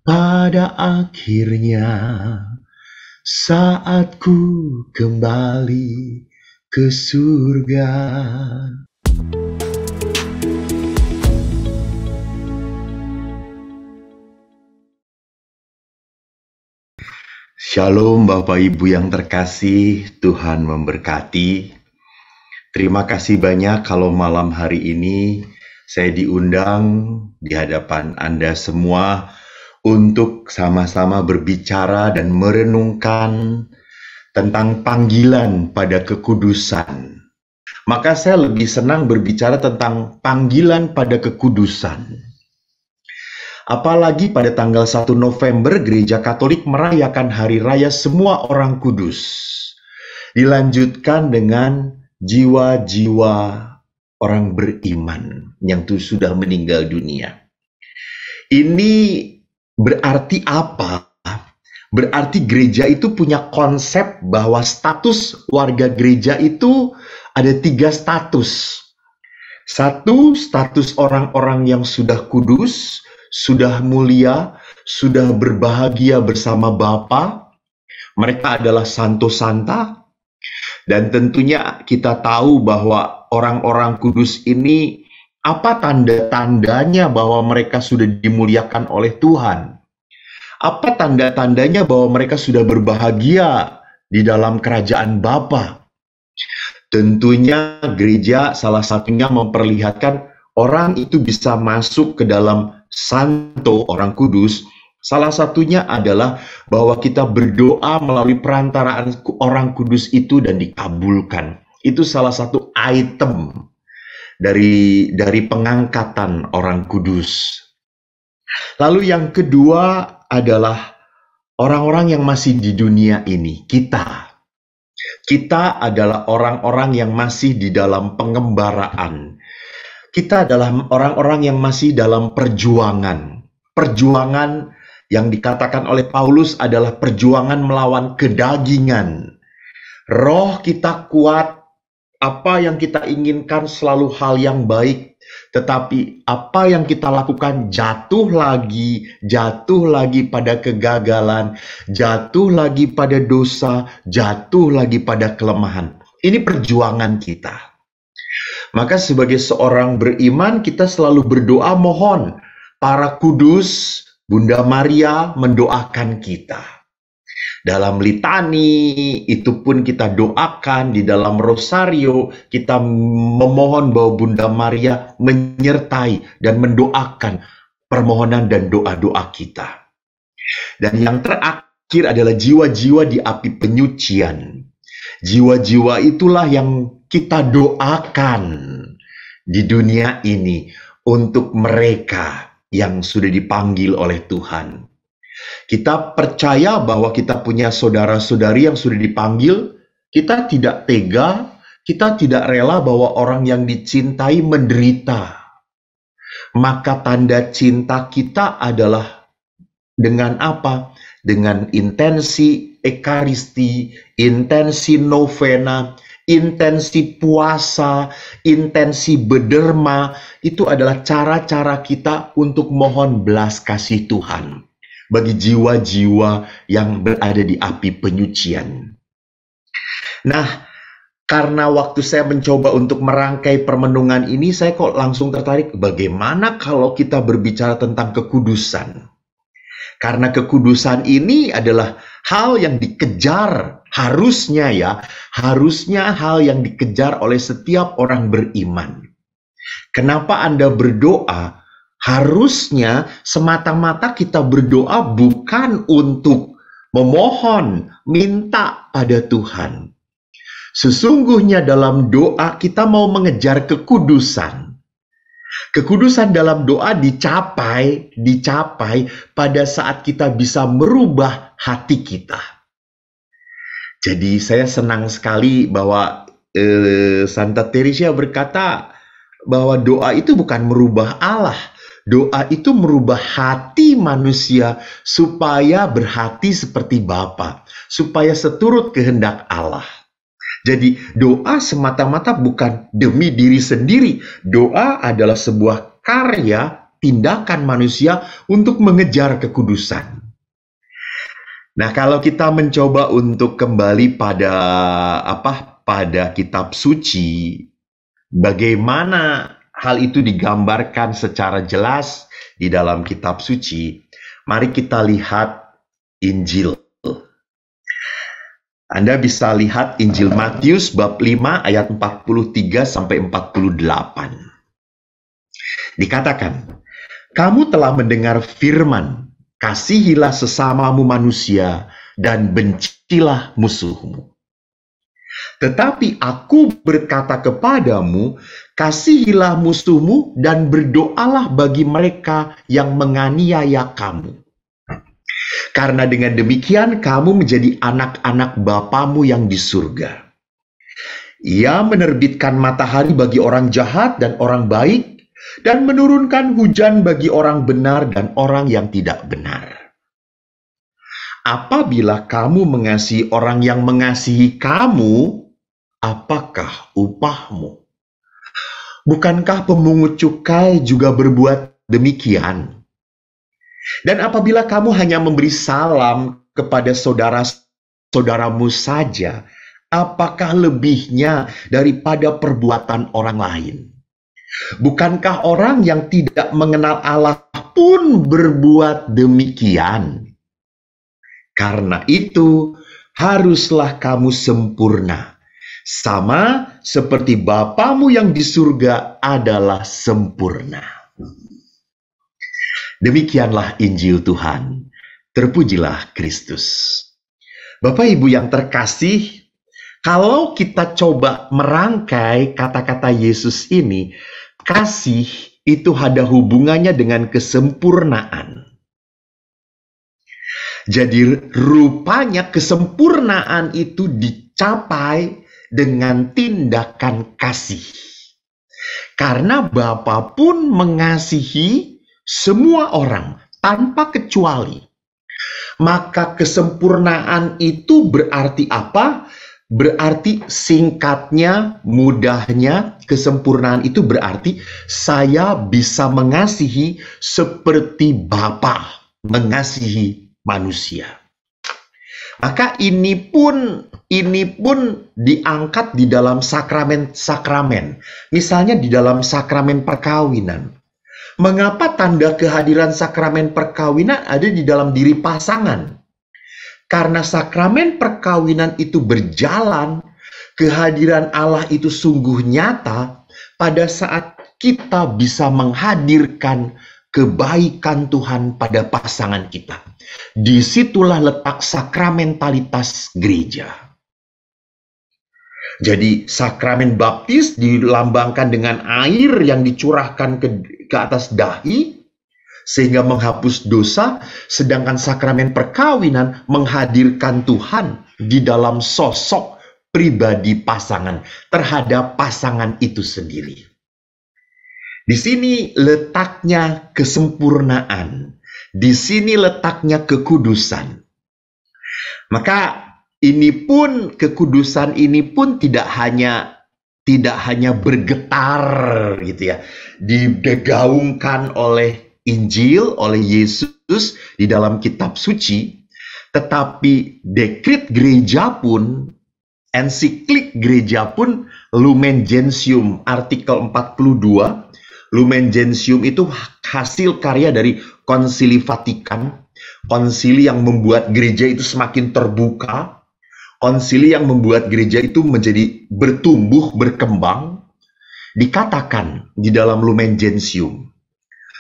Pada akhirnya saat ku kembali ke surga. Shalom Bapak Ibu yang terkasih, Tuhan memberkati. Terima kasih banyak kalau malam hari ini saya diundang di hadapan Anda semua untuk sama-sama berbicara dan merenungkan tentang panggilan pada kekudusan. Maka saya lebih senang berbicara tentang panggilan pada kekudusan. Apalagi pada tanggal 1 November Gereja Katolik merayakan Hari Raya Semua Orang Kudus. Dilanjutkan dengan jiwa-jiwa orang beriman yang sudah meninggal dunia. Ini berarti apa? Berarti gereja itu punya konsep bahwa status warga gereja itu ada 3 status. 1, status orang-orang yang sudah kudus, sudah mulia, sudah berbahagia bersama Bapa. Mereka adalah santo santa. Dan tentunya kita tahu bahwa orang-orang kudus ini apa tanda-tandanya bahwa mereka sudah dimuliakan oleh Tuhan? Apa tanda-tandanya bahwa mereka sudah berbahagia di dalam kerajaan Bapa? Tentunya gereja salah satunya memperlihatkan orang itu bisa masuk ke dalam santo, orang kudus. Salah satunya adalah bahwa kita berdoa melalui perantaraan orang kudus itu dan dikabulkan. Itu salah satu item dari pengangkatan orang kudus. Lalu yang kedua adalah orang-orang yang masih di dunia ini, kita. Kita adalah orang-orang yang masih di dalam pengembaraan. Kita adalah orang-orang yang masih dalam perjuangan. Perjuangan yang dikatakan oleh Paulus adalah perjuangan melawan kedagingan. Roh kita kuat, apa yang kita inginkan selalu hal yang baik. Tetapi apa yang kita lakukan jatuh lagi pada kegagalan, jatuh lagi pada dosa, jatuh lagi pada kelemahan. Ini perjuangan kita. Maka sebagai seorang beriman kita selalu berdoa mohon para kudus, Bunda Maria mendoakan kita. Dalam litani itu pun kita doakan, di dalam rosario kita memohon bahwa Bunda Maria menyertai dan mendoakan permohonan dan doa-doa kita. Dan yang terakhir adalah jiwa-jiwa di api penyucian. Jiwa-jiwa itulah yang kita doakan di dunia ini untuk mereka yang sudah dipanggil oleh Tuhan. Kita percaya bahwa kita punya saudara-saudari yang sudah dipanggil. Kita tidak tega, kita tidak rela bahwa orang yang dicintai menderita. Maka tanda cinta kita adalah dengan apa? Dengan intensi ekaristi, intensi novena, intensi puasa, intensi berderma. Itu adalah cara-cara kita untuk mohon belas kasih Tuhan bagi jiwa-jiwa yang berada di api penyucian. Nah, karena waktu saya mencoba untuk merangkai permenungan ini, saya kok langsung tertarik bagaimana kalau kita berbicara tentang kekudusan. Karena kekudusan ini adalah hal yang dikejar, harusnya hal yang dikejar oleh setiap orang beriman. Kenapa Anda berdoa? Harusnya semata-mata kita berdoa bukan untuk memohon, minta pada Tuhan. Sesungguhnya dalam doa kita mau mengejar kekudusan. Kekudusan dalam doa dicapai pada saat kita bisa merubah hati kita. Jadi saya senang sekali bahwa Santa Teresa berkata bahwa doa itu bukan merubah Allah. Doa itu merubah hati manusia supaya berhati seperti Bapa, supaya seturut kehendak Allah. Jadi doa semata-mata bukan demi diri sendiri. Doa adalah sebuah karya tindakan manusia untuk mengejar kekudusan. Nah, kalau kita mencoba untuk kembali pada kitab suci, bagaimana hal itu digambarkan secara jelas di dalam kitab suci? Mari kita lihat Injil. Anda bisa lihat Injil Matius bab 5 ayat 43 sampai 48. Dikatakan, "Kamu telah mendengar firman, kasihilah sesamamu manusia dan bencilah musuhmu. Tetapi aku berkata kepadamu, kasihilah musuhmu dan berdoalah bagi mereka yang menganiaya kamu. Karena dengan demikian kamu menjadi anak-anak Bapamu yang di surga. Ia menerbitkan matahari bagi orang jahat dan orang baik, dan menurunkan hujan bagi orang benar dan orang yang tidak benar. Apabila kamu mengasihi orang yang mengasihi kamu, apakah upahmu? Bukankah pemungut cukai juga berbuat demikian? Dan apabila kamu hanya memberi salam kepada saudara-saudaramu saja, apakah lebihnya daripada perbuatan orang lain? Bukankah orang yang tidak mengenal Allah pun berbuat demikian? Karena itu, haruslah kamu sempurna, sama seperti Bapamu yang di surga adalah sempurna." Demikianlah Injil Tuhan. Terpujilah Kristus. Bapak Ibu yang terkasih, kalau kita coba merangkai kata-kata Yesus ini, kasih itu ada hubungannya dengan kesempurnaan. Jadi rupanya kesempurnaan itu dicapai dengan tindakan kasih. Karena Bapa pun mengasihi semua orang tanpa kecuali. Maka kesempurnaan itu berarti apa? Berarti singkatnya, mudahnya, kesempurnaan itu berarti saya bisa mengasihi seperti Bapa mengasihi manusia. Maka ini pun diangkat di dalam sakramen-sakramen. Misalnya di dalam sakramen perkawinan. Mengapa tanda kehadiran sakramen perkawinan ada di dalam diri pasangan? Karena sakramen perkawinan itu berjalan, kehadiran Allah itu sungguh nyata pada saat kita bisa menghadirkan kebaikan Tuhan pada pasangan kita. Disitulah letak sakramentalitas gereja. Jadi sakramen baptis dilambangkan dengan air yang dicurahkan ke atas dahi sehingga menghapus dosa, sedangkan sakramen perkawinan menghadirkan Tuhan di dalam sosok pribadi pasangan terhadap pasangan itu sendiri. Di sini letaknya kesempurnaan, di sini letaknya kekudusan. Maka kekudusan ini pun tidak hanya bergetar gitu ya, digaungkan oleh Injil, oleh Yesus di dalam kitab suci, tetapi dekret gereja pun, ensiklik gereja pun, Lumen Gentium artikel 42. Lumen Gentium itu hasil karya dari Konsili Vatikan, konsili yang membuat gereja itu semakin terbuka, konsili yang membuat gereja itu menjadi bertumbuh, berkembang. Dikatakan di dalam Lumen Gentium,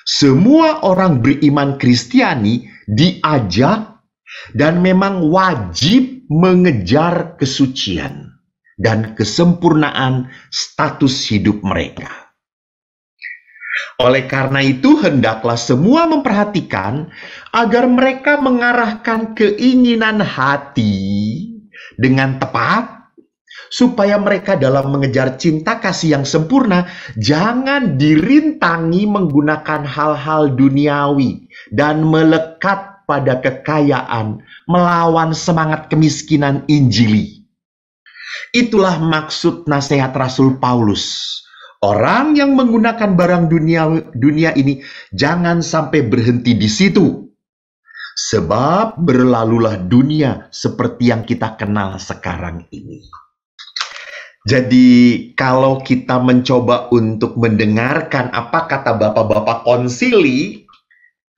semua orang beriman Kristiani diajak dan memang wajib mengejar kesucian dan kesempurnaan status hidup mereka. Oleh karena itu, hendaklah semua memperhatikan agar mereka mengarahkan keinginan hati dengan tepat, supaya mereka dalam mengejar cinta kasih yang sempurna jangan dirintangi menggunakan hal-hal duniawi dan melekat pada kekayaan melawan semangat kemiskinan Injili. Itulah maksud nasihat Rasul Paulus. Orang yang menggunakan barang dunia ini jangan sampai berhenti di situ. Sebab berlalulah dunia seperti yang kita kenal sekarang ini. Jadi kalau kita mencoba untuk mendengarkan apa kata bapak-bapak konsili,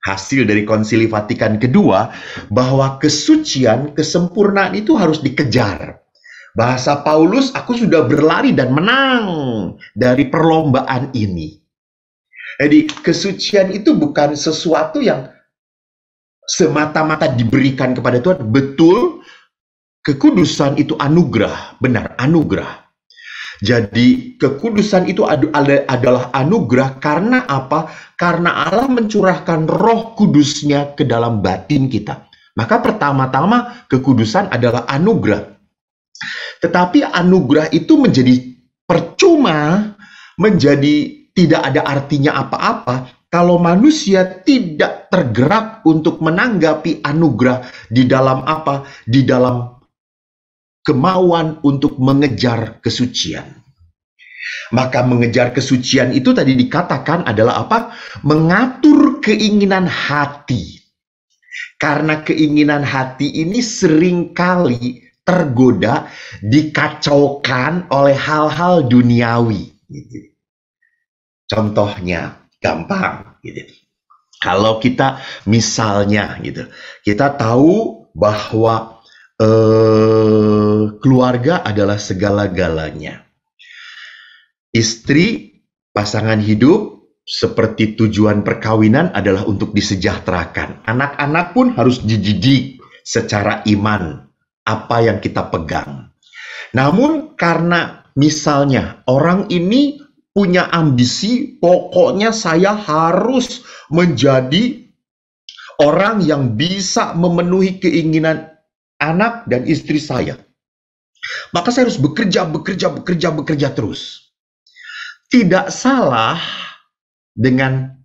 hasil dari konsili Vatikan kedua, bahwa kesucian, kesempurnaan itu harus dikejar. Bahasa Paulus, aku sudah berlari dan menang dari perlombaan ini. Jadi kesucian itu bukan sesuatu yang semata-mata diberikan kepada Tuhan. Betul, kekudusan itu anugerah, benar, anugerah. Jadi kekudusan itu adalah anugerah karena apa? Karena Allah mencurahkan Roh Kudusnya ke dalam batin kita. Maka pertama-tama kekudusan adalah anugerah. Tetapi anugerah itu menjadi percuma, menjadi tidak ada artinya apa-apa kalau manusia tidak tergerak untuk menanggapi anugerah di dalam apa? Di dalam kemauan untuk mengejar kesucian. Maka mengejar kesucian itu tadi dikatakan adalah apa? Mengatur keinginan hati. Karena keinginan hati ini seringkali tergoda, dikacaukan oleh hal-hal duniawi. Gitu. Contohnya, gampang. Gitu. Kalau kita misalnya, gitu, kita tahu bahwa keluarga adalah segala-galanya. Istri, pasangan hidup, seperti tujuan perkawinan adalah untuk disejahterakan. Anak-anak pun harus dididik secara iman. Apa yang kita pegang. Namun karena misalnya orang ini punya ambisi, pokoknya saya harus menjadi orang yang bisa memenuhi keinginan anak dan istri saya. Maka saya harus bekerja terus. Tidak salah dengan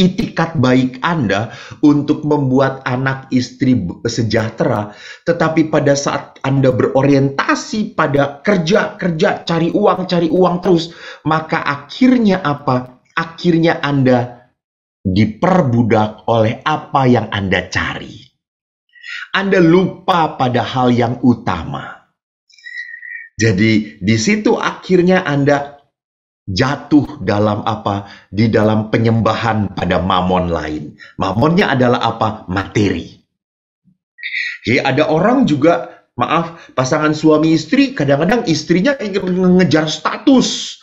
itikat baik Anda untuk membuat anak istri sejahtera, tetapi pada saat Anda berorientasi pada kerja, cari uang terus, maka akhirnya apa? Akhirnya Anda diperbudak oleh apa yang Anda cari. Anda lupa pada hal yang utama. Jadi di situ akhirnya Anda jatuh dalam apa? Di dalam penyembahan pada mamon lain. Mamonnya adalah apa? Materi. Jadi ada orang juga, pasangan suami istri, kadang-kadang istrinya ingin mengejar status,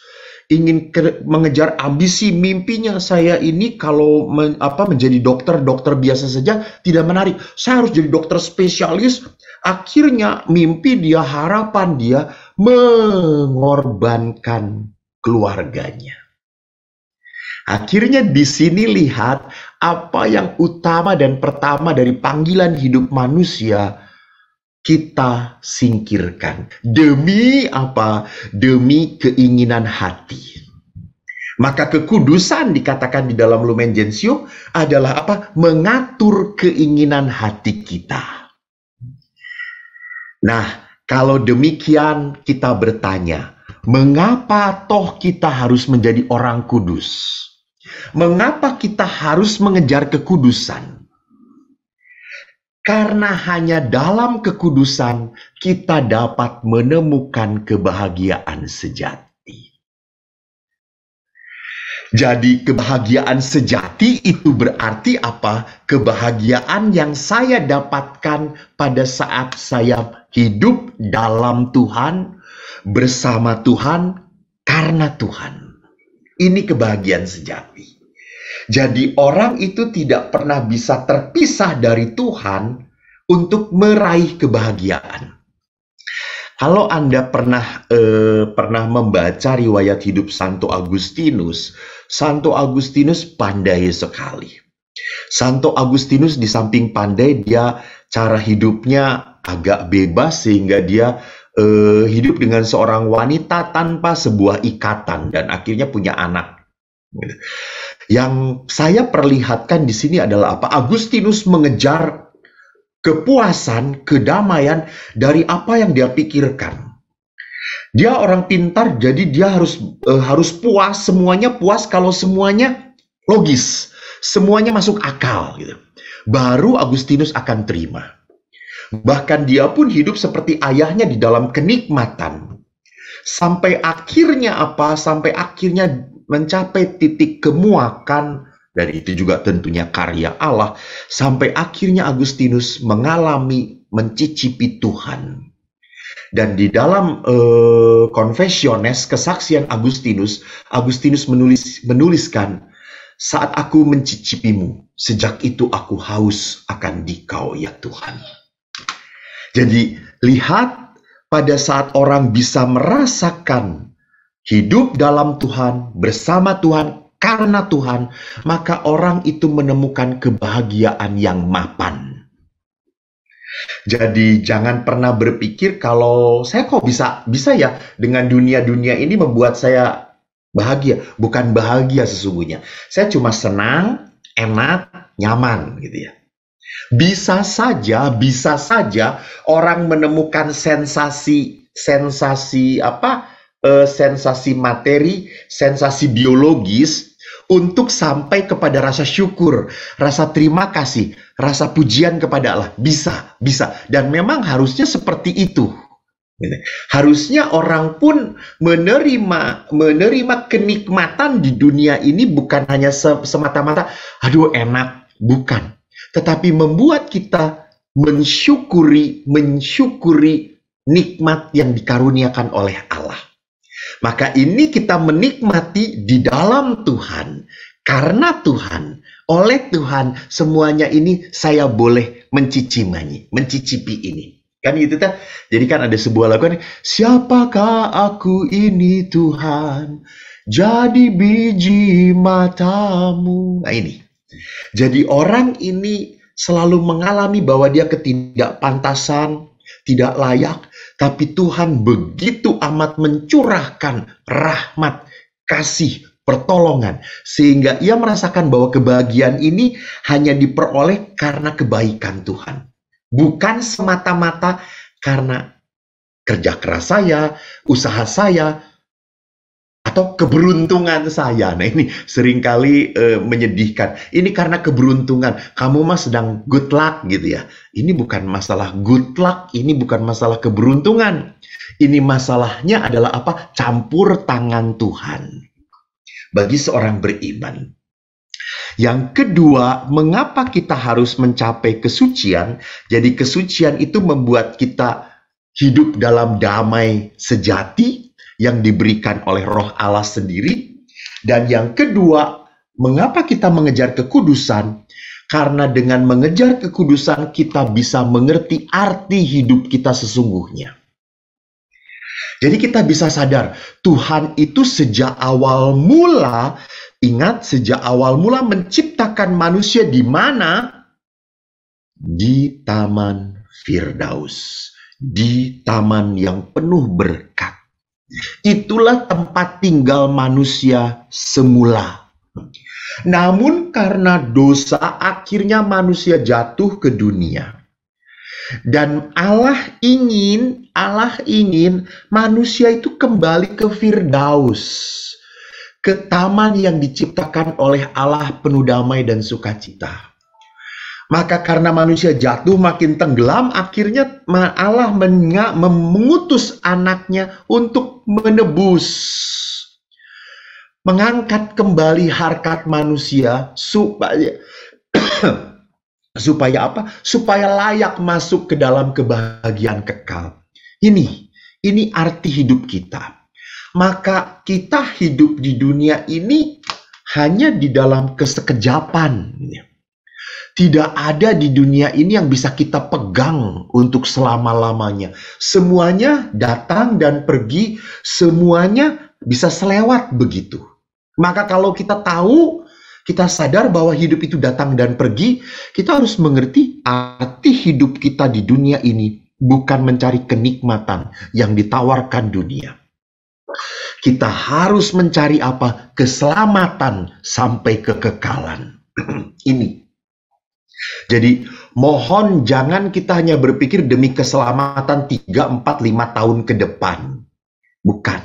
ingin mengejar ambisi mimpinya. Saya ini kalau menjadi dokter biasa saja tidak menarik. Saya harus jadi dokter spesialis. Akhirnya mimpi dia, harapan dia mengorbankan keluarganya. Akhirnya di sini lihat apa yang utama dan pertama dari panggilan hidup manusia kita singkirkan. Demi apa? Demi keinginan hati. Maka kekudusan dikatakan di dalam Lumen Gentium adalah apa? Mengatur keinginan hati kita. Nah, kalau demikian kita bertanya, mengapa toh kita harus menjadi orang kudus? Mengapa kita harus mengejar kekudusan? Karena hanya dalam kekudusan kita dapat menemukan kebahagiaan sejati. Jadi kebahagiaan sejati itu berarti apa? Kebahagiaan yang saya dapatkan pada saat saya hidup dalam Tuhan, bersama Tuhan, karena Tuhan. Ini kebahagiaan sejati. Jadi orang itu tidak pernah bisa terpisah dari Tuhan untuk meraih kebahagiaan. Kalau Anda pernah membaca riwayat hidup Santo Agustinus pandai sekali. Santo Agustinus di samping pandai, dia cara hidupnya agak bebas sehingga dia hidup dengan seorang wanita tanpa sebuah ikatan dan akhirnya punya anak. Yang saya perlihatkan di sini adalah apa? Agustinus mengejar kepuasan, kedamaian dari apa yang dia pikirkan. Dia orang pintar, jadi dia harus puas, semuanya puas kalau semuanya logis, semuanya masuk akal gitu. Baru Agustinus akan terima. Bahkan dia pun hidup seperti ayahnya di dalam kenikmatan. Sampai akhirnya apa? Sampai akhirnya mencapai titik kemuakan, dan itu juga tentunya karya Allah. Sampai akhirnya Agustinus mengalami, mencicipi Tuhan. Dan di dalam Confessiones, kesaksian Agustinus, Agustinus menuliskan, saat aku mencicipimu, sejak itu aku haus akan Dikau ya Tuhan. Jadi lihat, pada saat orang bisa merasakan hidup dalam Tuhan, bersama Tuhan, karena Tuhan, maka orang itu menemukan kebahagiaan yang mapan. Jadi jangan pernah berpikir kalau saya kok bisa ya dengan dunia ini membuat saya bahagia. Bukan bahagia sesungguhnya. Saya cuma senang, enak, nyaman gitu ya. Bisa saja orang menemukan sensasi materi, sensasi biologis untuk sampai kepada rasa syukur, rasa terima kasih, rasa pujian kepada Allah. Bisa. Dan memang harusnya seperti itu. Harusnya orang pun menerima kenikmatan di dunia ini bukan hanya semata-mata, aduh enak, bukan. Tetapi membuat kita mensyukuri nikmat yang dikaruniakan oleh Allah. Maka ini kita menikmati di dalam Tuhan. Karena Tuhan, oleh Tuhan, semuanya ini saya boleh mencicipi ini. Kan gitu kan? Jadi kan ada sebuah lagu nih, siapakah aku ini Tuhan, jadi biji matamu. Nah ini. Jadi orang ini selalu mengalami bahwa dia ketidakpantasan, tidak layak, tapi Tuhan begitu amat mencurahkan rahmat, kasih, pertolongan, sehingga ia merasakan bahwa kebahagiaan ini hanya diperoleh karena kebaikan Tuhan. Bukan semata-mata karena kerja keras saya, usaha saya, atau keberuntungan saya. Nah ini seringkali menyedihkan. Ini karena keberuntungan. Kamu mah sedang good luck gitu ya. Ini bukan masalah good luck. Ini bukan masalah keberuntungan. Ini masalahnya adalah apa? Campur tangan Tuhan. Bagi seorang beriman. Yang kedua, mengapa kita harus mencapai kesucian? Jadi kesucian itu membuat kita hidup dalam damai sejati yang diberikan oleh Roh Allah sendiri. Dan yang kedua, mengapa kita mengejar kekudusan? Karena dengan mengejar kekudusan kita bisa mengerti arti hidup kita sesungguhnya. Jadi kita bisa sadar, Tuhan itu sejak awal mula, ingat sejak awal mula menciptakan manusia di mana? Di Taman Firdaus. Di taman yang penuh berkat. Itulah tempat tinggal manusia semula. Namun karena dosa akhirnya manusia jatuh ke dunia. Dan Allah ingin manusia itu kembali ke Firdaus. Ke taman yang diciptakan oleh Allah penuh damai dan sukacita. Maka karena manusia jatuh makin tenggelam, akhirnya Allah mengutus anaknya untuk menebus. Mengangkat kembali harkat manusia supaya apa? Supaya layak masuk ke dalam kebahagiaan kekal. Ini arti hidup kita. Maka kita hidup di dunia ini hanya di dalam kesekejapan. Tidak ada di dunia ini yang bisa kita pegang untuk selama-lamanya. Semuanya datang dan pergi, semuanya bisa selewat begitu. Maka kalau kita tahu, kita sadar bahwa hidup itu datang dan pergi, kita harus mengerti arti hidup kita di dunia ini bukan mencari kenikmatan yang ditawarkan dunia. Kita harus mencari apa? Keselamatan sampai kekekalan. Ini. Jadi mohon jangan kita hanya berpikir demi keselamatan 3, 4, 5 tahun ke depan. Bukan.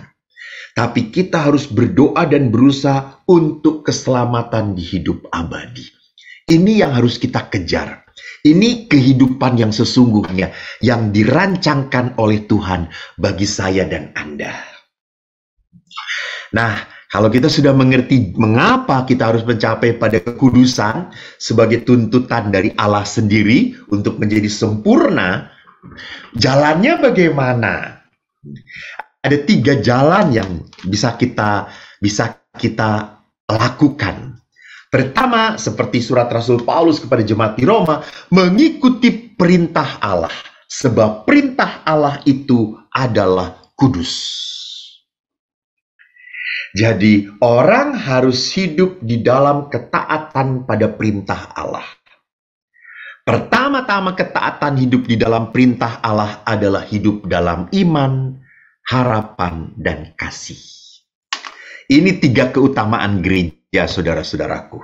Tapi kita harus berdoa dan berusaha untuk keselamatan di hidup abadi. Ini yang harus kita kejar. Ini kehidupan yang sesungguhnya yang dirancangkan oleh Tuhan bagi saya dan Anda. Nah, kalau kita sudah mengerti mengapa kita harus mencapai pada kekudusan sebagai tuntutan dari Allah sendiri untuk menjadi sempurna, jalannya bagaimana? Ada 3 jalan yang bisa kita lakukan. Pertama, seperti surat Rasul Paulus kepada jemaat di Roma, mengikuti perintah Allah. Sebab perintah Allah itu adalah kudus. Jadi, orang harus hidup di dalam ketaatan pada perintah Allah. Pertama-tama ketaatan hidup di dalam perintah Allah adalah hidup dalam iman, harapan, dan kasih. Ini 3 keutamaan gereja. Ya, saudara-saudaraku.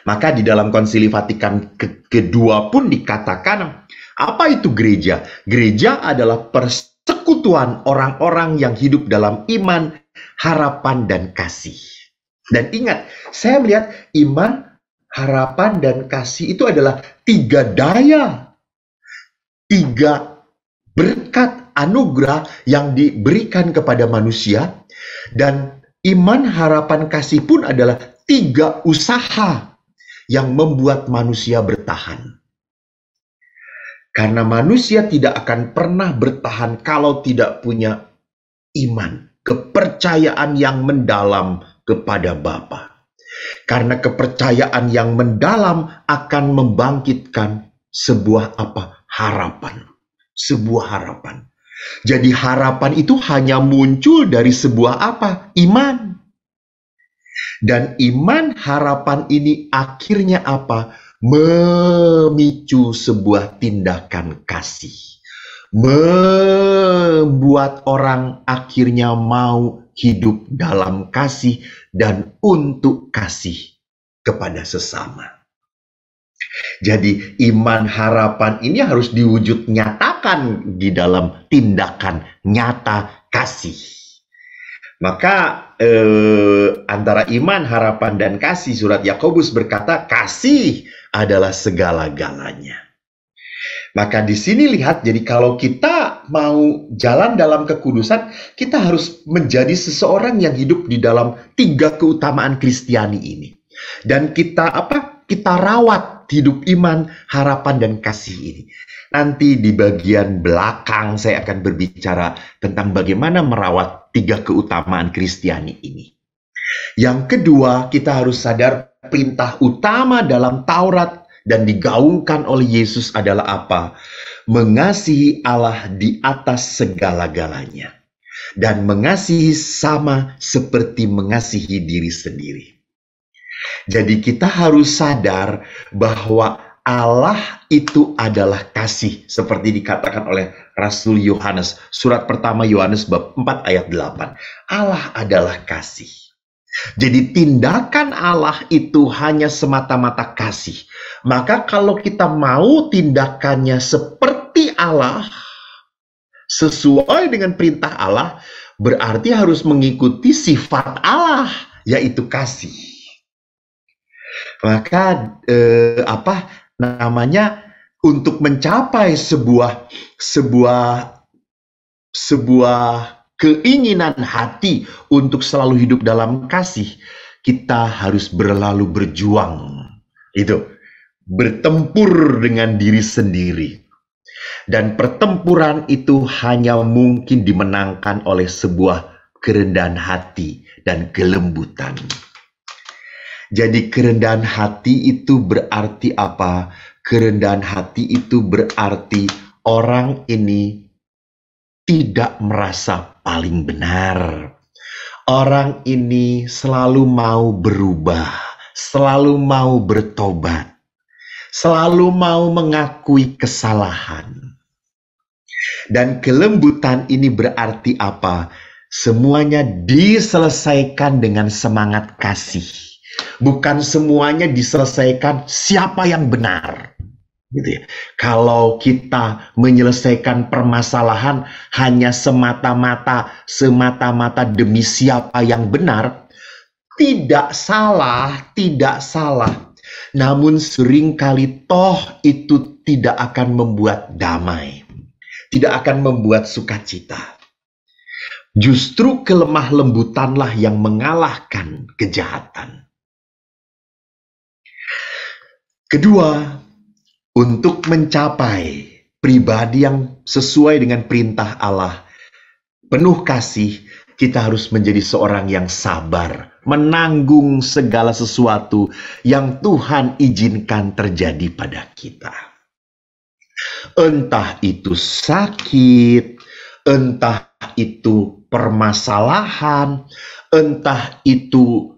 Maka di dalam Konsili Vatikan kedua pun dikatakan, apa itu gereja? Gereja adalah persekutuan orang-orang yang hidup dalam iman, harapan, dan kasih. Dan ingat, saya melihat iman, harapan, dan kasih itu adalah 3 daya, 3 berkat anugerah yang diberikan kepada manusia. Dan iman, harapan, kasih pun adalah 3 usaha yang membuat manusia bertahan. Karena manusia tidak akan pernah bertahan kalau tidak punya iman, kepercayaan yang mendalam kepada Bapa. Karena kepercayaan yang mendalam akan membangkitkan sebuah harapan. Sebuah harapan. Jadi harapan itu hanya muncul dari sebuah iman. Dan iman harapan ini akhirnya memicu sebuah tindakan kasih. Membuat orang akhirnya mau hidup dalam kasih dan untuk kasih kepada sesama. Jadi iman harapan ini harus diwujud nyatakan di dalam tindakan nyata kasih. Maka antara iman, harapan, dan kasih, surat Yakobus berkata kasih adalah segala-galanya. Maka di sini lihat, jadi kalau kita mau jalan dalam kekudusan, kita harus menjadi seseorang yang hidup di dalam 3 keutamaan Kristiani ini. Dan kita kita rawat hidup iman, harapan, dan kasih ini. Nanti di bagian belakang saya akan berbicara tentang bagaimana merawat 3 keutamaan Kristiani ini. Yang kedua, kita harus sadar perintah utama dalam Taurat dan digaungkan oleh Yesus adalah apa? Mengasihi Allah di atas segala-galanya. Dan mengasihi sama seperti mengasihi diri sendiri. Jadi kita harus sadar bahwa Allah itu adalah kasih, seperti dikatakan oleh Rasul Yohanes, surat pertama Yohanes bab 4 ayat 8. Allah adalah kasih. Jadi tindakan Allah itu hanya semata-mata kasih. Maka kalau kita mau tindakannya seperti Allah, sesuai dengan perintah Allah, berarti harus mengikuti sifat Allah, yaitu kasih. Maka untuk mencapai sebuah keinginan hati untuk selalu hidup dalam kasih, kita harus berjuang. Itu bertempur dengan diri sendiri. Dan pertempuran itu hanya mungkin dimenangkan oleh sebuah kerendahan hati dan kelembutan. Jadi kerendahan hati itu berarti apa? Kerendahan hati itu berarti orang ini tidak merasa paling benar. Orang ini selalu mau berubah, selalu mau bertobat, selalu mau mengakui kesalahan. Dan kelembutan ini berarti apa? Semuanya diselesaikan dengan semangat kasih. Bukan semuanya diselesaikan siapa yang benar. Gitu ya. Kalau kita menyelesaikan permasalahan hanya semata-mata demi siapa yang benar, tidak salah, tidak salah. Namun seringkali toh itu tidak akan membuat damai, tidak akan membuat sukacita. Justru kelemah lembutanlah yang mengalahkan kejahatan. Kedua, untuk mencapai pribadi yang sesuai dengan perintah Allah, penuh kasih, kita harus menjadi seorang yang sabar, menanggung segala sesuatu yang Tuhan izinkan terjadi pada kita. Entah itu sakit, entah itu permasalahan, entah itu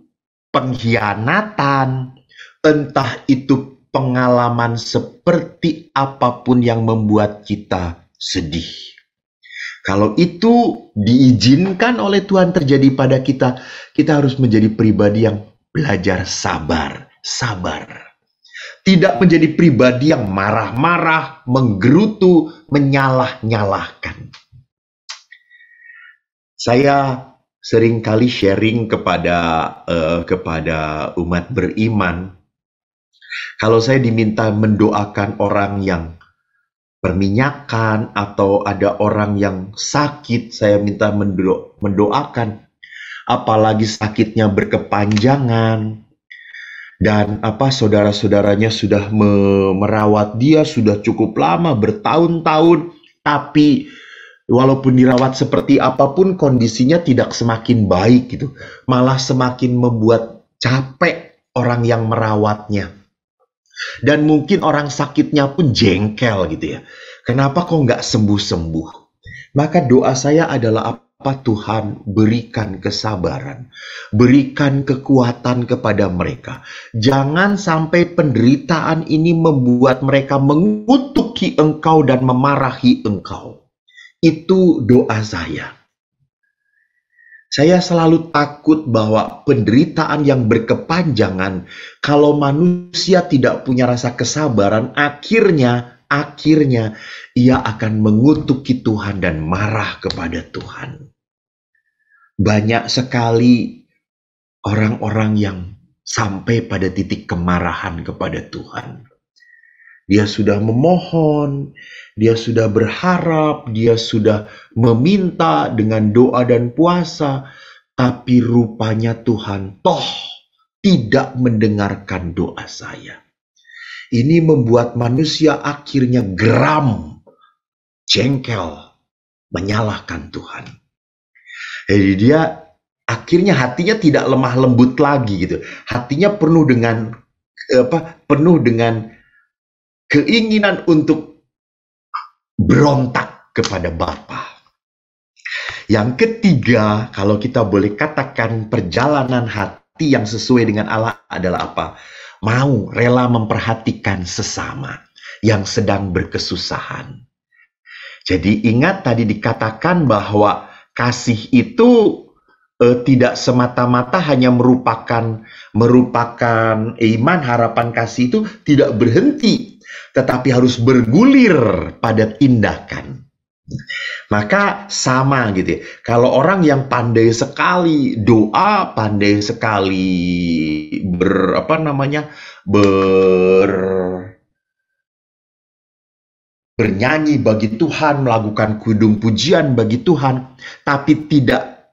pengkhianatan, entah itu pengalaman seperti apapun yang membuat kita sedih. Kalau itu diizinkan oleh Tuhan terjadi pada kita, kita harus menjadi pribadi yang belajar sabar. Tidak menjadi pribadi yang marah-marah, menggerutu, menyalah-nyalahkan. Saya sering kali sharing kepada umat beriman. Kalau saya diminta mendoakan orang yang perminyakan atau ada orang yang sakit, saya minta mendoakan. Apalagi sakitnya berkepanjangan dan saudara-saudaranya sudah merawat dia sudah cukup lama, bertahun-tahun, tapi walaupun dirawat seperti apapun kondisinya tidak semakin baik gitu, malah semakin membuat capek orang yang merawatnya. Dan mungkin orang sakitnya pun jengkel gitu ya. Kenapa kok nggak sembuh-sembuh? Maka doa saya adalah Tuhan berikan kesabaran, berikan kekuatan kepada mereka. Jangan sampai penderitaan ini membuat mereka mengutuki Engkau dan memarahi Engkau. Itu doa saya. Saya selalu takut bahwa penderitaan yang berkepanjangan, kalau manusia tidak punya rasa kesabaran, akhirnya ia akan mengutuki Tuhan dan marah kepada Tuhan. Banyak sekali orang-orang yang sampai pada titik kemarahan kepada Tuhan. Dia sudah memohon, dia sudah berharap, dia sudah meminta dengan doa dan puasa, tapi rupanya Tuhan toh tidak mendengarkan doa saya. Ini membuat manusia akhirnya geram, jengkel, menyalahkan Tuhan. Jadi dia akhirnya hatinya tidak lemah lembut lagi gitu. Hatinya penuh dengan keinginan untuk berontak kepada Bapa. Yang ketiga, kalau kita boleh katakan perjalanan hati yang sesuai dengan Allah adalah apa? Mau rela memperhatikan sesama yang sedang berkesusahan. Jadi ingat tadi dikatakan bahwa kasih itu tidak semata-mata hanya merupakan iman, harapan kasih itu tidak berhenti, tetapi harus bergulir pada tindakan. Maka sama gitu ya. Kalau orang yang pandai sekali doa, pandai sekali bernyanyi bagi Tuhan, melakukan kudung pujian bagi Tuhan, tapi tidak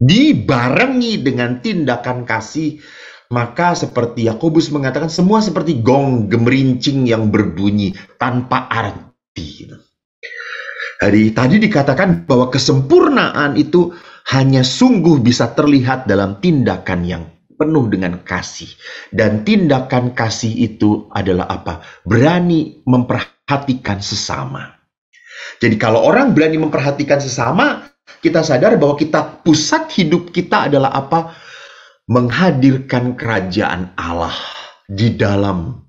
dibarengi dengan tindakan kasih, maka seperti Yakobus mengatakan, semua seperti gong gemerincing yang berbunyi tanpa arti. Jadi tadi dikatakan bahwa kesempurnaan itu hanya sungguh bisa terlihat dalam tindakan yang penuh dengan kasih. Dan tindakan kasih itu adalah apa? Berani memperhatikan sesama. Jadi kalau orang berani memperhatikan sesama, kita sadar bahwa pusat hidup kita adalah apa? Menghadirkan kerajaan Allah di dalam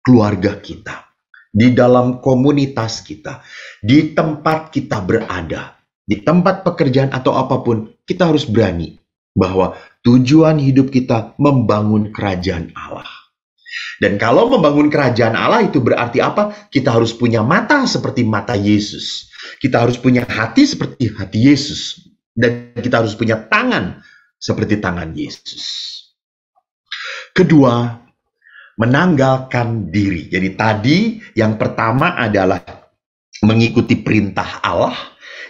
keluarga kita, di dalam komunitas kita, di tempat kita berada, di tempat pekerjaan atau apapun, kita harus berani bahwa tujuan hidup kita membangun kerajaan Allah. Dan kalau membangun kerajaan Allah itu berarti apa? Kita harus punya mata seperti mata Yesus. Kita harus punya hati seperti hati Yesus. Dan kita harus punya tangan seperti tangan Yesus. Kedua, menanggalkan diri. Jadi tadi yang pertama adalah mengikuti perintah Allah.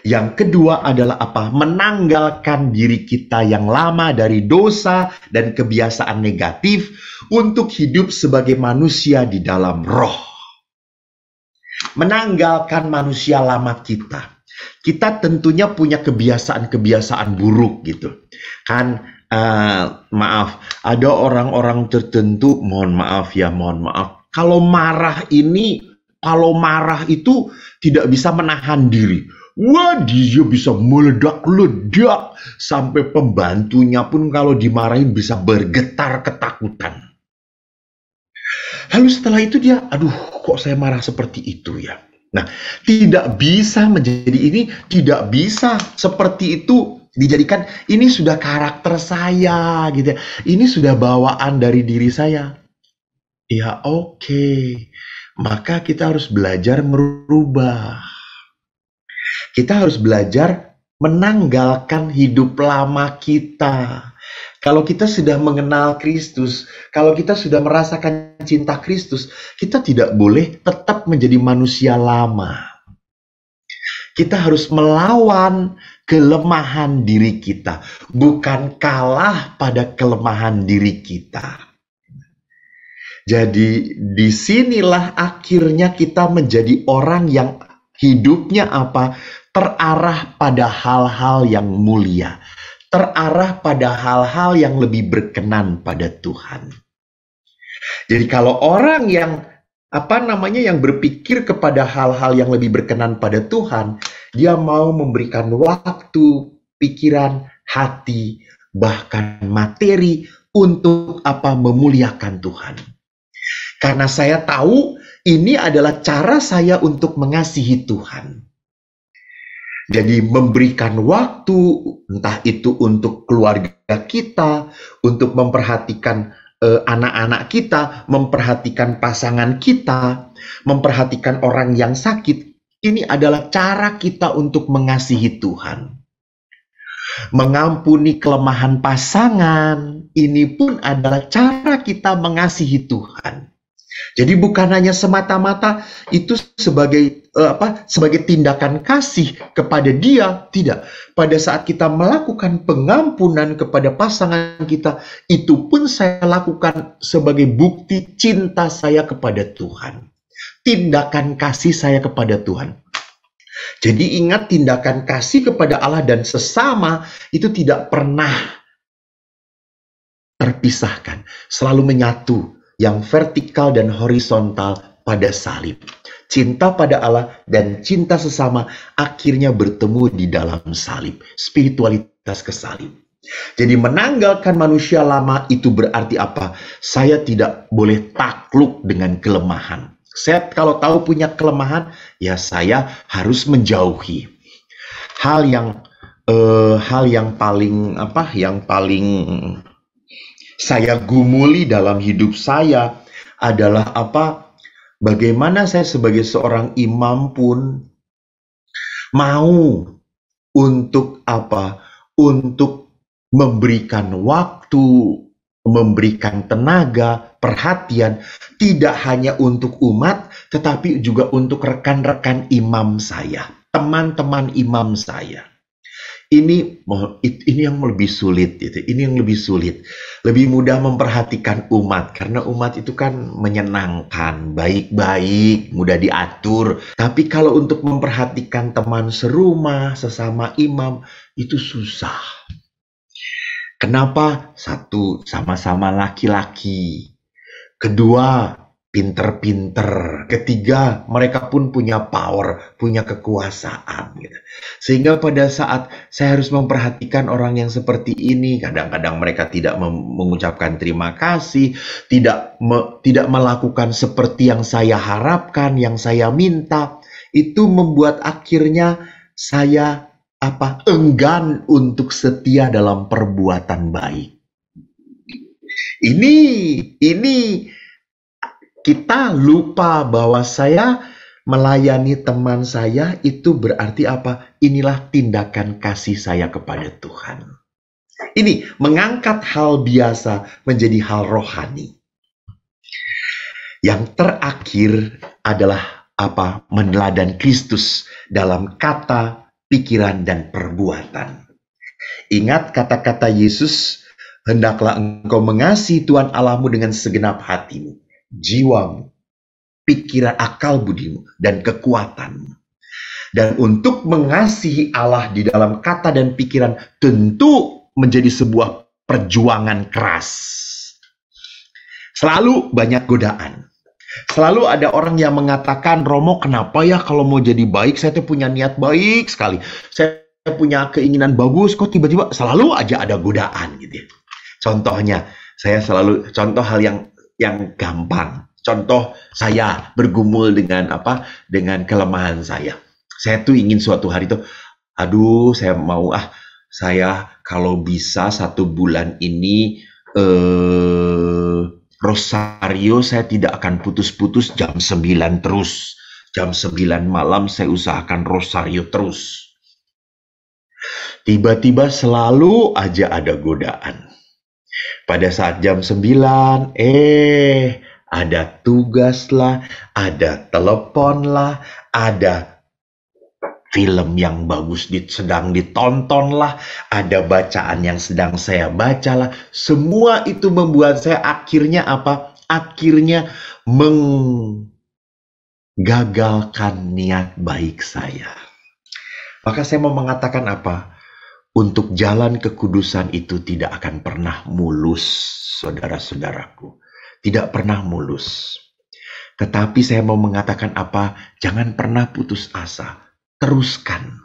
Yang kedua adalah apa? Menanggalkan diri kita yang lama dari dosa dan kebiasaan negatif untuk hidup sebagai manusia di dalam roh. Menanggalkan manusia lama kita. Kita tentunya punya kebiasaan-kebiasaan buruk gitu. Kan maaf, ada orang-orang tertentu, mohon maaf. Kalau marah itu tidak bisa menahan diri. Wah, dia bisa meledak-ledak sampai pembantunya pun kalau dimarahin bisa bergetar ketakutan. Lalu setelah itu dia, aduh, kok saya marah seperti itu ya? Nah, tidak bisa seperti itu dijadikan ini sudah karakter saya gitu ya. Ini sudah bawaan dari diri saya. Ya oke. Maka kita harus belajar merubah. Kita harus belajar menanggalkan hidup lama kita. Kalau kita sudah mengenal Kristus, kalau kita sudah merasakan cinta Kristus, kita tidak boleh tetap menjadi manusia lama. Kita harus melawan kelemahan diri kita, bukan kalah pada kelemahan diri kita. Jadi disinilah akhirnya kita menjadi orang yang hidupnya apa? Terarah pada hal-hal yang mulia. Terarah pada hal-hal yang lebih berkenan pada Tuhan. Jadi kalau orang yang yang berpikir kepada hal-hal yang lebih berkenan pada Tuhan, dia mau memberikan waktu, pikiran, hati, bahkan materi untuk memuliakan Tuhan. Karena saya tahu ini adalah cara saya untuk mengasihi Tuhan. Jadi memberikan waktu, entah itu untuk keluarga kita, untuk memperhatikan anak-anak kita, memperhatikan pasangan kita, memperhatikan orang yang sakit. Ini adalah cara kita untuk mengasihi Tuhan. Mengampuni kelemahan pasangan, ini pun adalah cara kita mengasihi Tuhan. Jadi bukan hanya semata-mata itu sebagai tindakan kasih kepada dia, tidak. Pada saat kita melakukan pengampunan kepada pasangan kita, itu pun saya lakukan sebagai bukti cinta saya kepada Tuhan. Tindakan kasih saya kepada Tuhan. Jadi ingat, tindakan kasih kepada Allah dan sesama itu tidak pernah terpisahkan, selalu menyatu. Yang vertikal dan horizontal pada salib. Cinta pada Allah dan cinta sesama akhirnya bertemu di dalam salib. Spiritualitas ke salib. Jadi menanggalkan manusia lama itu berarti apa? Saya tidak boleh takluk dengan kelemahan. Saya kalau tahu punya kelemahan, ya saya harus menjauhi. Hal yang paling saya gumuli dalam hidup saya adalah bagaimana saya sebagai seorang imam pun mau untuk untuk memberikan waktu, memberikan tenaga, perhatian, tidak hanya untuk umat, tetapi juga untuk rekan-rekan imam saya, teman-teman imam saya. Ini yang lebih sulit, gitu. Ini yang lebih sulit. Lebih mudah memperhatikan umat, karena umat itu kan menyenangkan, baik-baik, mudah diatur. Tapi kalau untuk memperhatikan teman serumah, sesama imam, itu susah. Kenapa? Satu, sama-sama laki-laki. Kedua, pinter-pinter. Ketiga, mereka pun punya power, punya kekuasaan. Gitu. Sehingga pada saat saya harus memperhatikan orang yang seperti ini, kadang-kadang mereka tidak mengucapkan terima kasih, tidak melakukan seperti yang saya harapkan, yang saya minta. Itu membuat akhirnya saya enggan untuk setia dalam perbuatan baik. Ini Kita lupa bahwa saya melayani teman saya itu berarti apa? Inilah tindakan kasih saya kepada Tuhan. Ini mengangkat hal biasa menjadi hal rohani. Yang terakhir adalah apa? Meneladani Kristus dalam kata, pikiran, dan perbuatan. Ingat kata-kata Yesus, hendaklah engkau mengasihi Tuhan Allahmu dengan segenap hatimu, jiwamu, pikiran, akal budimu, dan kekuatanmu. Dan untuk mengasihi Allah di dalam kata dan pikiran tentu menjadi sebuah perjuangan keras. Selalu banyak godaan. Selalu ada orang yang mengatakan, Romo, kenapa ya kalau mau jadi baik, saya tuh punya niat baik sekali. Saya punya keinginan bagus, kok tiba-tiba selalu aja ada godaan gitu ya. Contohnya, saya selalu contoh hal yang gampang. Contoh saya bergumul dengan dengan kelemahan saya. Saya tuh ingin suatu hari tuh, aduh, saya mau saya kalau bisa 1 bulan ini rosario saya tidak akan putus-putus jam 9 terus. Jam 9 malam saya usahakan rosario terus. Tiba-tiba selalu aja ada godaan. Pada saat jam 9, ada tugas lah, ada telepon lah, ada film yang bagus sedang ditonton lah, ada bacaan yang sedang saya baca lah. Semua itu membuat saya akhirnya Akhirnya menggagalkan niat baik saya. Maka saya mau mengatakan untuk jalan kekudusan itu tidak akan pernah mulus, saudara-saudaraku. Tidak pernah mulus. Tetapi saya mau mengatakan jangan pernah putus asa. Teruskan.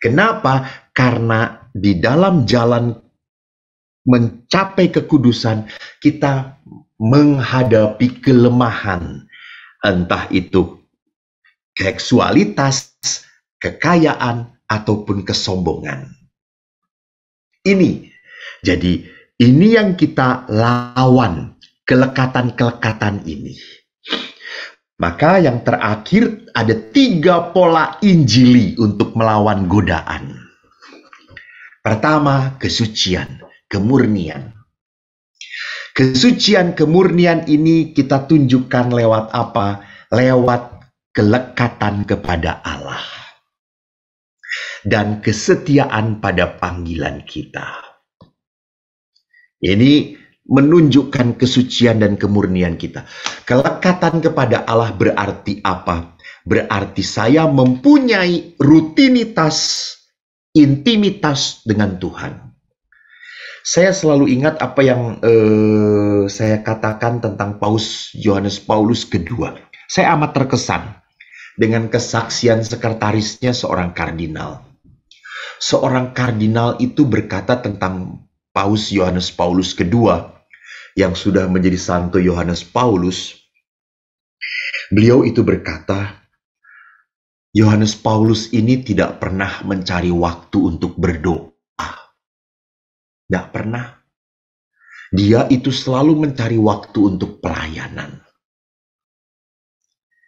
Kenapa? Karena di dalam jalan mencapai kekudusan, kita menghadapi kelemahan. Entah itu seksualitas, kekayaan, ataupun kesombongan. Jadi ini yang kita lawan, kelekatan-kelekatan ini. Maka yang terakhir ada 3 pola injili untuk melawan godaan. Pertama, kesucian, kemurnian. Kesucian, kemurnian ini kita tunjukkan lewat Lewat kelekatan kepada Allah. Dan kesetiaan pada panggilan kita. Ini menunjukkan kesucian dan kemurnian kita. Kelekatan kepada Allah berarti apa? Berarti saya mempunyai rutinitas, intimitas dengan Tuhan. Saya selalu ingat apa yang saya katakan tentang Yohanes Paulus kedua. Saya amat terkesan dengan kesaksian sekretarisnya seorang kardinal. Seorang kardinal itu berkata tentang Paus Yohanes Paulus kedua, yang sudah menjadi Santo Yohanes Paulus. Beliau itu berkata, Yohanes Paulus ini tidak pernah mencari waktu untuk berdoa. Tidak pernah. Dia itu selalu mencari waktu untuk pelayanan.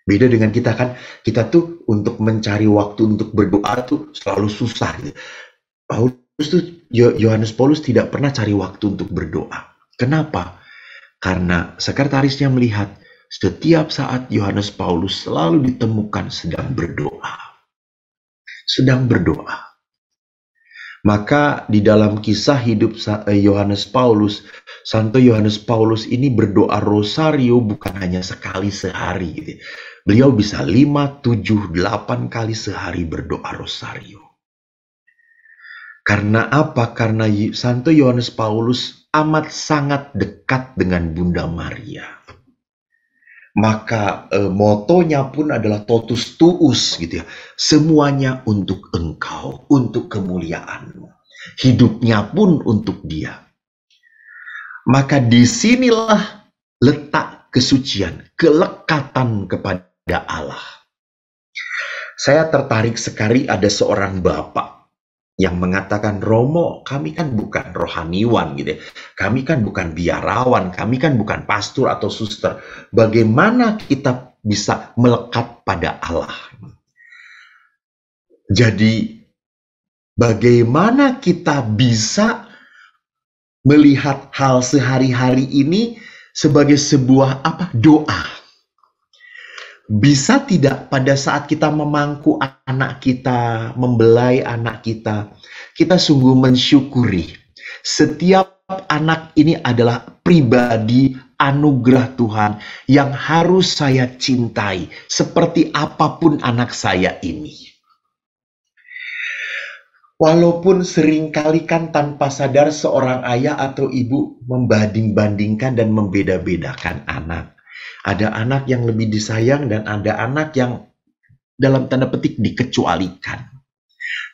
Beda dengan kita kan, kita tuh untuk mencari waktu untuk berdoa tuh selalu susah. Yohanes Paulus tidak pernah cari waktu untuk berdoa. Kenapa? Karena sekretarisnya melihat setiap saat Yohanes Paulus selalu ditemukan sedang berdoa. Sedang berdoa. Maka di dalam kisah hidup Yohanes Paulus, Santo Yohanes Paulus ini berdoa rosario bukan hanya sekali sehari. Gitu. Beliau bisa 5, 7, 8 kali sehari berdoa rosario. Karena apa? Karena Santo Yohanes Paulus amat sangat dekat dengan Bunda Maria. Maka motonya pun adalah totus tuus gitu ya. Semuanya untuk engkau, untuk kemuliaanmu. Hidupnya pun untuk dia. Maka disinilah letak kesucian, kelekatan kepada Allah. Saya tertarik sekali ada seorang bapak. yang mengatakan, Romo, kami kan bukan rohaniwan gitu ya. Kami kan bukan biarawan, kami kan bukan pastor atau suster. Bagaimana kita bisa melekat pada Allah? Jadi, bagaimana kita bisa melihat hal sehari-hari ini sebagai sebuah doa? Bisa tidak pada saat kita memangku anak kita, membelai anak kita sungguh mensyukuri setiap anak ini adalah pribadi anugerah Tuhan yang harus saya cintai seperti apapun anak saya ini. Walaupun seringkali kan tanpa sadar seorang ayah atau ibu membanding-bandingkan dan membeda-bedakan anak. Ada anak yang lebih disayang dan ada anak yang dalam tanda petik dikecualikan.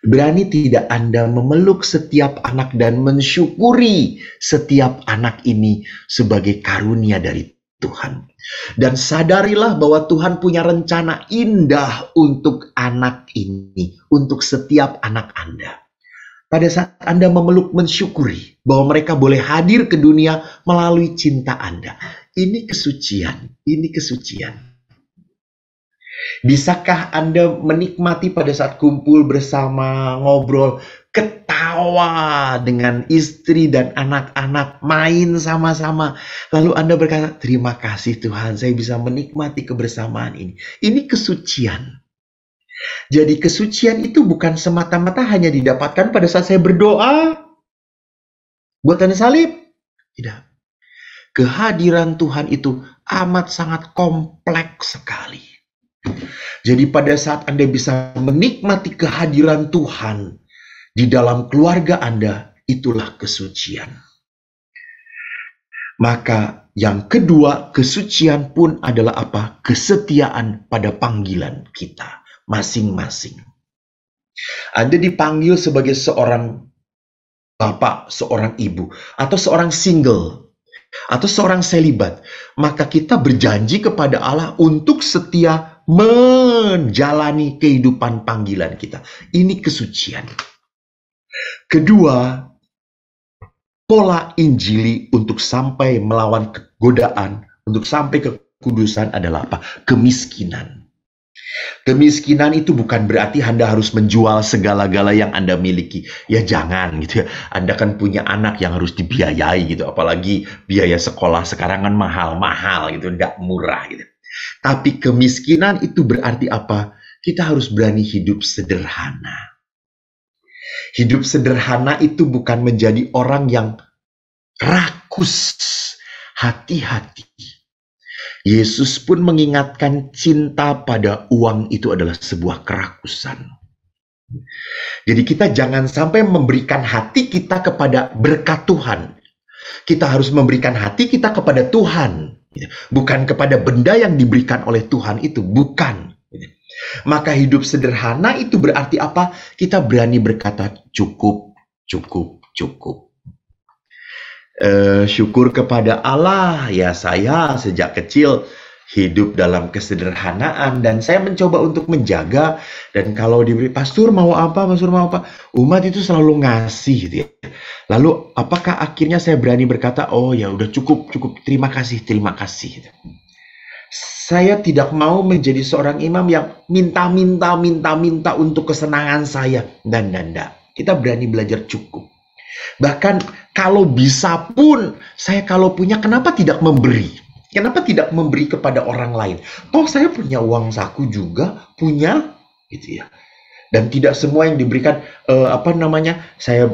Berani tidak Anda memeluk setiap anak dan mensyukuri setiap anak ini sebagai karunia dari Tuhan. Dan sadarilah bahwa Tuhan punya rencana indah untuk anak ini, untuk setiap anak Anda. Pada saat Anda memeluk, mensyukuri bahwa mereka boleh hadir ke dunia melalui cinta Anda. Ini kesucian, ini kesucian. Bisakah Anda menikmati pada saat kumpul bersama, ngobrol, ketawa dengan istri dan anak-anak, main sama-sama. Lalu Anda berkata, terima kasih Tuhan, saya bisa menikmati kebersamaan ini. Ini kesucian. Jadi kesucian itu bukan semata-mata hanya didapatkan pada saat saya berdoa buat tanda salib. Tidak. Kehadiran Tuhan itu amat sangat kompleks sekali. Jadi pada saat Anda bisa menikmati kehadiran Tuhan di dalam keluarga Anda, itulah kesucian. Maka yang kedua, kesucian pun adalah apa? Kesetiaan pada panggilan kita masing-masing. Anda dipanggil sebagai seorang bapak, seorang ibu, atau seorang single, atau seorang selibat, maka kita berjanji kepada Allah untuk setia menjalani kehidupan panggilan kita. Ini kesucian. Kedua, pola Injili untuk sampai melawan kegodaan, untuk sampai ke kekudusan adalah apa? Kemiskinan. Kemiskinan itu bukan berarti Anda harus menjual segala-gala yang Anda miliki. Ya jangan gitu ya. Anda kan punya anak yang harus dibiayai gitu. Apalagi biaya sekolah sekarang kan mahal-mahal gitu. Nggak murah gitu. Tapi kemiskinan itu berarti apa? Kita harus berani hidup sederhana. Hidup sederhana itu bukan menjadi orang yang rakus. Hati-hati. Yesus pun mengingatkan cinta pada uang itu adalah sebuah kerakusan. Jadi kita jangan sampai memberikan hati kita kepada berkat Tuhan. Kita harus memberikan hati kita kepada Tuhan. Bukan kepada benda yang diberikan oleh Tuhan itu. Bukan. Maka hidup sederhana itu berarti apa? Kita berani berkata cukup, cukup, cukup. Syukur kepada Allah, ya saya sejak kecil hidup dalam kesederhanaan dan saya mencoba untuk menjaga. Dan kalau diberi pastor mau apa, umat itu selalu ngasih gitu ya. Lalu apakah akhirnya saya berani berkata, oh ya udah cukup, terima kasih gitu. Saya tidak mau menjadi seorang imam yang minta untuk kesenangan saya dan. Kita berani belajar cukup. Bahkan kalau bisa pun, saya kalau punya, kenapa tidak memberi? Kenapa tidak memberi kepada orang lain? Toh saya punya uang saku juga, punya, gitu ya. Dan tidak semua yang diberikan, saya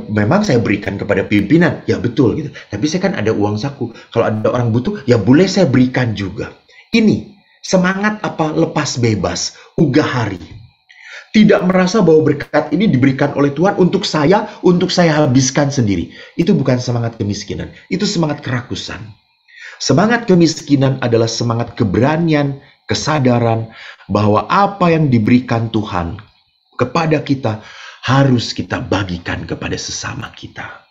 berikan kepada pimpinan, ya betul gitu. Tapi saya kan ada uang saku. Kalau ada orang butuh, ya boleh saya berikan juga. Ini semangat lepas bebas, ugah hari. Tidak merasa bahwa berkat ini diberikan oleh Tuhan untuk saya habiskan sendiri. Itu bukan semangat kemiskinan, itu semangat kerakusan. Semangat kemiskinan adalah semangat keberanian, kesadaran bahwa apa yang diberikan Tuhan kepada kita harus kita bagikan kepada sesama kita.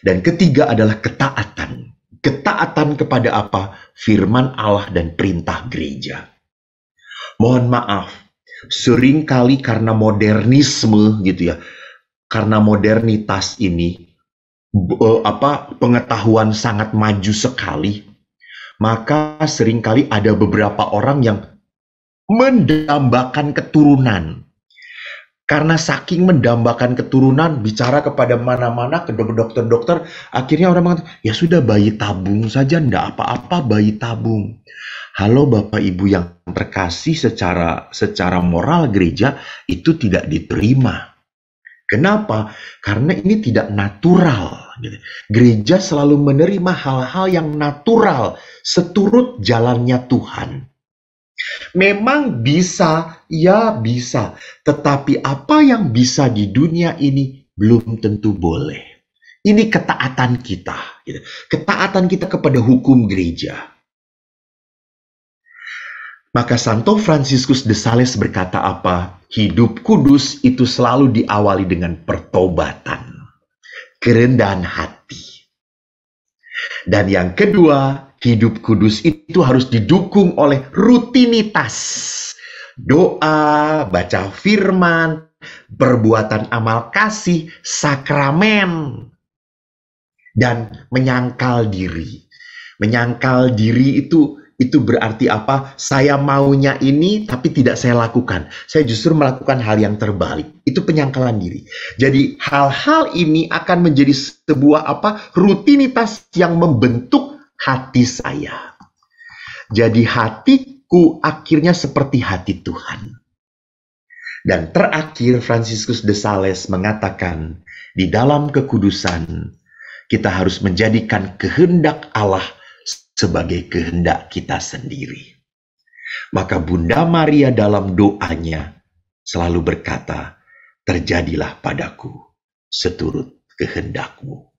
Dan ketiga adalah ketaatan. Ketaatan kepada apa? Firman Allah dan perintah gereja. Mohon maaf, Seringkali karena modernisme gitu ya, karena modernitas ini pengetahuan sangat maju sekali, maka seringkali ada beberapa orang yang mendambakan keturunan. Karena saking mendambakan keturunan, bicara kepada mana-mana, ke dokter-dokter, akhirnya orang mengatakan, ya sudah bayi tabung saja, ndak apa-apa bayi tabung. Halo Bapak Ibu yang terkasih, secara moral gereja itu tidak diterima. Kenapa? Karena ini tidak natural. Gereja selalu menerima hal-hal yang natural, seturut jalannya Tuhan. Memang bisa, ya bisa. Tetapi apa yang bisa di dunia ini belum tentu boleh. Ini ketaatan kita. Ketaatan kita kepada hukum gereja. Maka Santo Fransiskus de Sales berkata apa? Hidup kudus itu selalu diawali dengan pertobatan, kerendahan hati. Dan yang kedua, hidup kudus itu harus didukung oleh rutinitas. Doa, baca firman, perbuatan amal kasih, sakramen, dan menyangkal diri. Menyangkal diri itu berarti apa? Saya maunya ini tapi tidak saya lakukan. Saya justru melakukan hal yang terbalik. Itu penyangkalan diri. Jadi hal-hal ini akan menjadi sebuah rutinitas yang membentuk hati saya. Jadi hatiku akhirnya seperti hati Tuhan. Dan terakhir Fransiskus de Sales mengatakan, di dalam kekudusan kita harus menjadikan kehendak Allah sebagai kehendak kita sendiri. Maka Bunda Maria dalam doanya selalu berkata, terjadilah padaku seturut kehendakmu.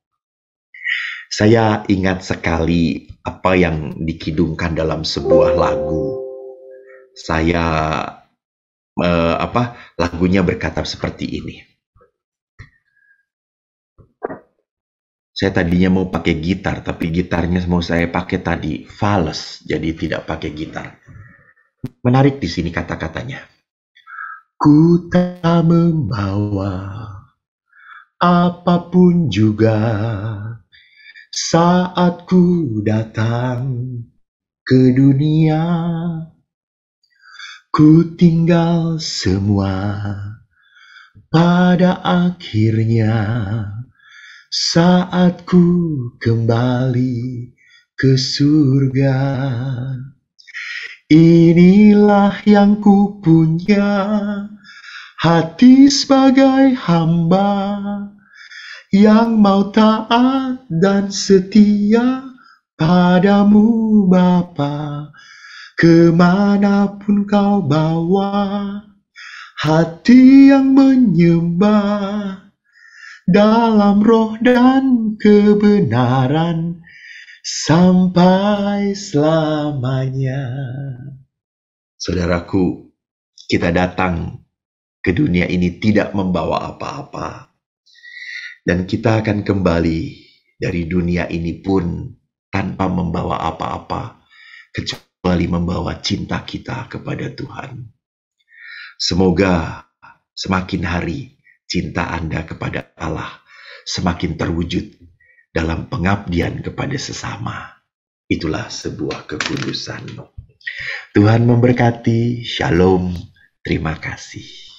Saya ingat sekali apa yang dikidungkan dalam sebuah lagu. Lagunya berkata seperti ini. Saya tadinya mau pakai gitar, tapi gitarnya mau saya pakai tadi fales, jadi tidak pakai gitar. Menarik di sini kata-katanya. Ku tak membawa apapun juga saat ku datang ke dunia. Ku tinggal semua pada akhirnya saat ku kembali ke surga. Inilah yang ku punya, hati sebagai hamba yang mau taat dan setia padamu Bapa. Kemanapun kau bawa, hati yang menyembah dalam roh dan kebenaran sampai selamanya. Saudaraku, kita datang ke dunia ini tidak membawa apa-apa. Dan kita akan kembali dari dunia ini pun tanpa membawa apa-apa, kecuali membawa cinta kita kepada Tuhan. Semoga semakin hari cinta Anda kepada Allah semakin terwujud dalam pengabdian kepada sesama. Itulah sebuah kekudusan. Tuhan memberkati. Shalom. Terima kasih.